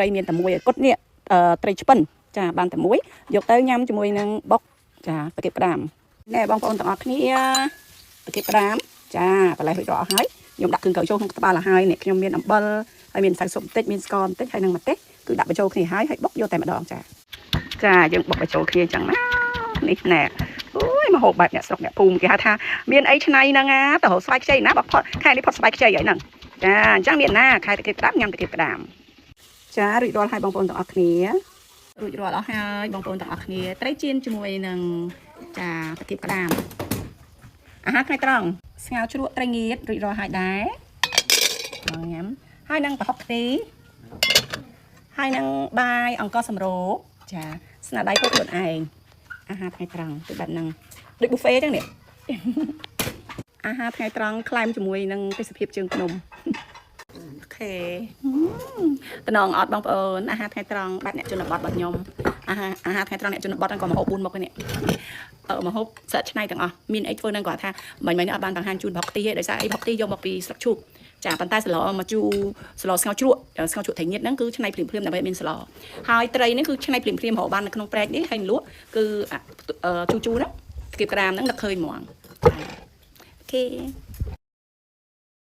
ត្រីមានតែមួយគត់នេះត្រីឆ្ពិនចាបានតែមួយយកទៅញ៉ាំជាមួយនឹងបុកចាតាគៀបក្តាមណែបងប្អូនទាំងអស់គ្នាតាគៀបក្តាមចាបន្លែរួចរាល់អស់ហើយខ្ញុំដាក់គ្រឿងកៅចូលក្នុងត្បាល់ឲ្យហើយនេះខ្ញុំមានអំបិលហើយមានម្សៅស៊ុបបន្តិចមានស្ករបន្តិចហើយនឹងម្ទេសគឺដាក់បញ្ចូលគ្នាហើយបុកយកតែម្ដងចាយើងបុកបញ្ចូលគ្នាអញ្ចឹងណានេះណែអូយមកហូបបែបអ្នកស្រុកអ្នកភូមិគេហៅថាមានអីឆ្នៃហ្នឹងណាទៅរកស្បែកខ្ចីណាបើផុតខែនេះផុតស្បែកខ្ចីហើយហ្នឹងចាអញ្ចឹងមានណាខែតាគៀបក្តាមញ៉ាំតាគៀបក្តាមចារួចរាល់ហើយបងប្អូនទាំងអស់គ្នារួចរាល់អស់ហើយបងប្អូនទាំងអស់គ្នាត្រីចៀនជាមួយនឹងចាតាគៀបក្តាមអាហារថ្ងៃត្រង់ស្ងោរជ្រក់ត្រីងៀតរួចរាល់ហើយដែរញ៉ាំហើយនឹងប្រហុកខ្ទិហើយនឹងបាយអង្ករសម្រូបចាស្នាដៃធ្វើខ្លួនឯងអាហារថ្ងៃត្រង់គឺបែបហ្នឹងដូច buffet ចឹងនេះអាហារថ្ងៃត្រង់ក្លែមជាមួយនឹងទេសភាពជើងភ្នំអូខេតំណងអត់បងប្អូនអាហារថ្ងៃត្រង់បែបអ្នកជនបទរបស់ខ្ញុំអាហារថ្ងៃត្រង់អ្នកជនបទហ្នឹងក៏មកហូប4មុខនេះមកហូបស្អាតឆ្នៃទាំងអស់មានអីធ្វើហ្នឹងគាត់ថាមិញនេះអត់បានបង្ហាញជូនផុកទីទេដោយសារអីផុកទីយកមកពីស្លឹកឈូកចាប៉ុន្តែស្លមកជូស្លស្ងោរជ្រក់ត្រីងៀតហ្នឹងគឺឆ្នៃភ្លាមៗដើម្បីមានស្លហើយត្រីនេះគឺឆ្នៃភ្លាមៗរហូតបាននៅក្នុងព្រែកនេះហើយលក់គឺជូហ្នឹងគៀបក្តាមហ្នឹងនឹកឃើញហ្មងអូខេ